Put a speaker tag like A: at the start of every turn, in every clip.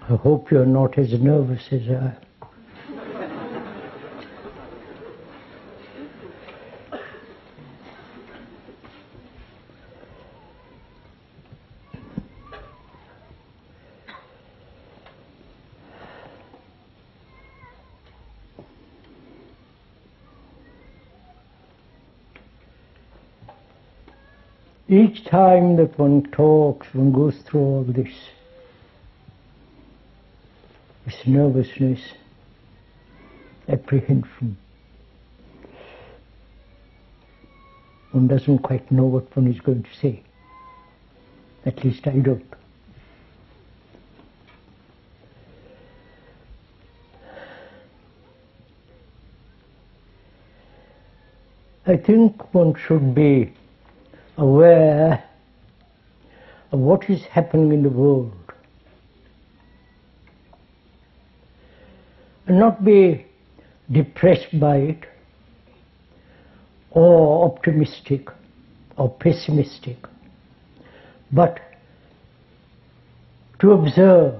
A: I hope you're not as nervous as I am. Each time that one talks, one goes through all this nervousness, apprehension. One doesn't quite know what one is going to say. At least I don't. I think one should be aware of what is happening in the world and not be depressed by it or optimistic or pessimistic, but to observe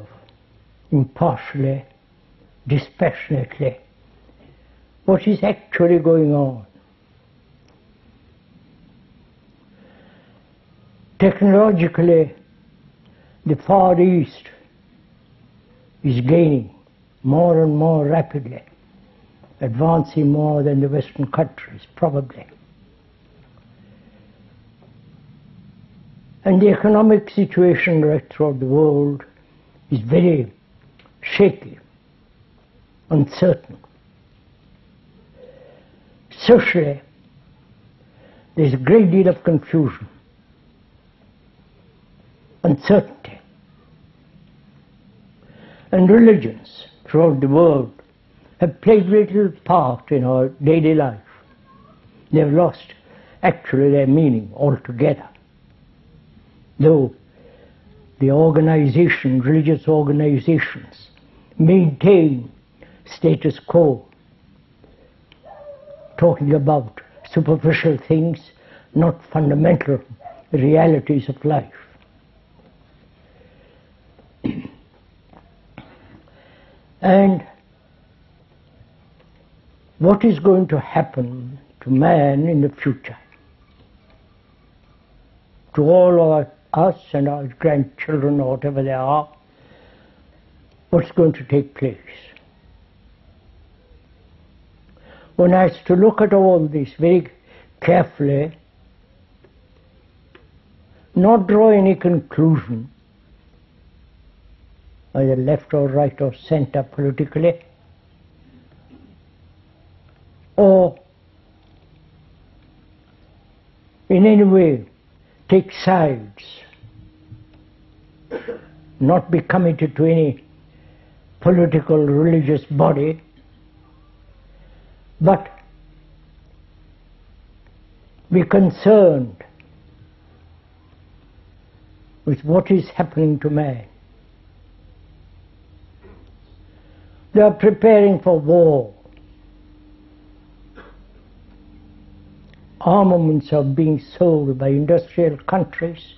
A: impartially, dispassionately what is actually going on. Technologically, the Far East is gaining more and more rapidly, advancing more than the Western countries, probably. And the economic situation right throughout the world is very shaky, uncertain. Socially, there is a great deal of confusion, uncertainty. And religions throughout the world have played little part in our daily life. They have lost actually their meaning altogether. Though the organization, religious organizations, maintain status quo, talking about superficial things, not fundamental realities of life. And what is going to happen to man in the future? To all us and our grandchildren or whatever they are, what's going to take place? One has to look at all this very carefully, not draw any conclusion, either left or right or center politically, or in any way take sides, not be committed to any political religious body, but be concerned with what is happening to man. They are preparing for war. Armaments are being sold by industrial countries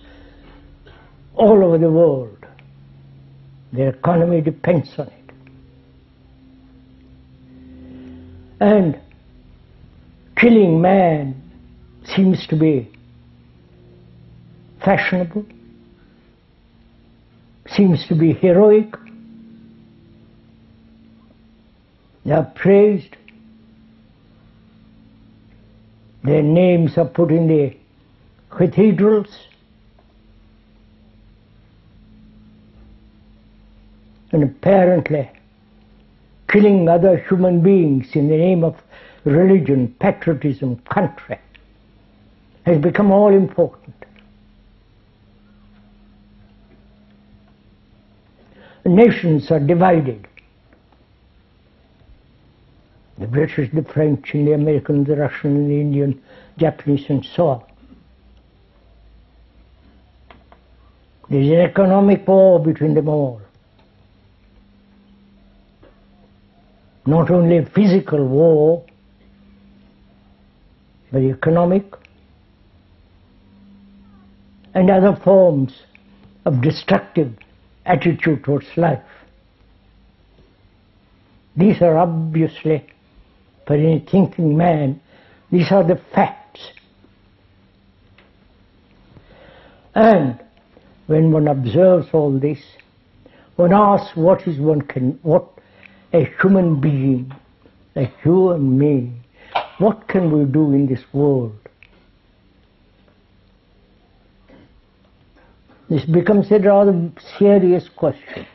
A: all over the world. Their economy depends on it. And killing man seems to be fashionable, seems to be heroic. They are praised. Their names are put in the cathedrals. And apparently, killing other human beings in the name of religion, patriotism, country, has become all important. Nations are divided. The British, the French, and the American, the Russian, and the Indian, Japanese, and so on. There is an economic war between them all. Not only a physical war, but economic and other forms of destructive attitude towards life. These are obviously, for any thinking man, these are the facts. And when one observes all this, one asks what a human being like you and me, what can we do in this world? This becomes a rather serious question.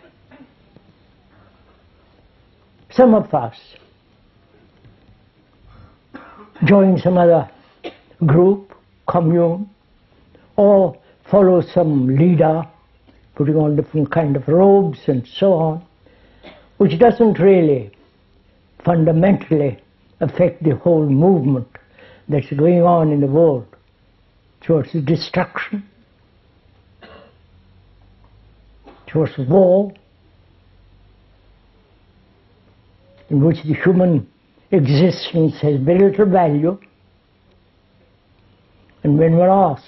A: Some of us join some other group, commune, or follow some leader, putting on different kind of robes and so on, which doesn't really fundamentally affect the whole movement that's going on in the world towards destruction, towards war, in which the human existence has very little value. And when one asks,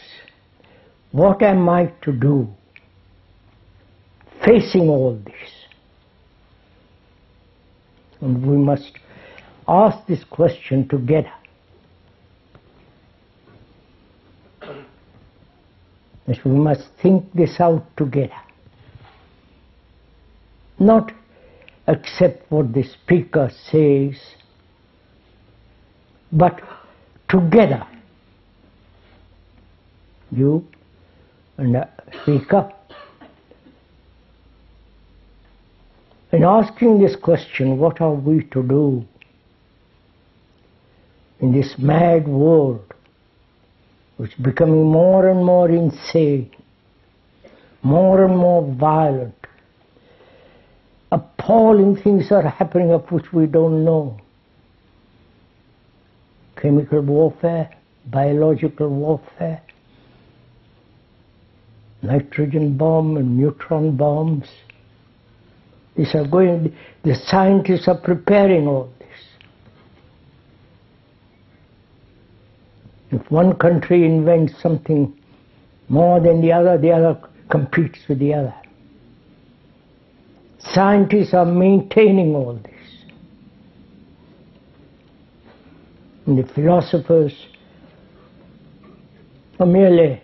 A: what am I to do facing all this? And we must ask this question together. Yes, we must think this out together. Not accept what the speaker says, but together, you and the speaker, in asking this question, what are we to do in this mad world which is becoming more and more insane, more and more violent? Appalling things are happening of which we don't know. Chemical warfare, biological warfare, nitrogen bomb and neutron bombs. These are going, the scientists are preparing all this. If one country invents something more than the other competes with the other. Scientists are maintaining all this. And the philosophers are merely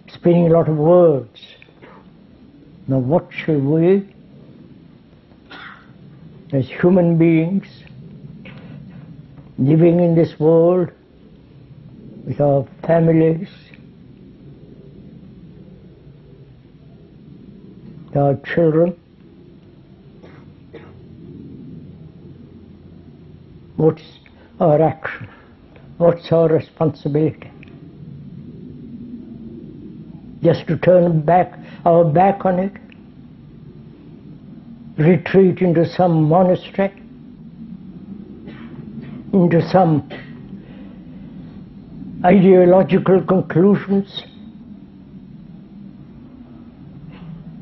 A: spinning a lot of words. Now what shall we, as human beings, living in this world with our families, with our children, what's our action? What's our responsibility? Just to turn our back on it? Retreat into some monastery? Into some ideological conclusions?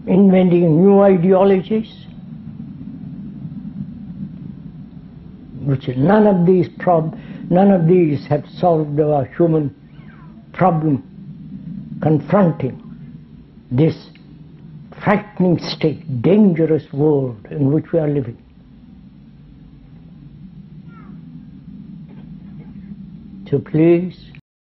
A: Inventing new ideologies? Which none of these have solved our human problem confronting this frightening state, dangerous world in which we are living. So please,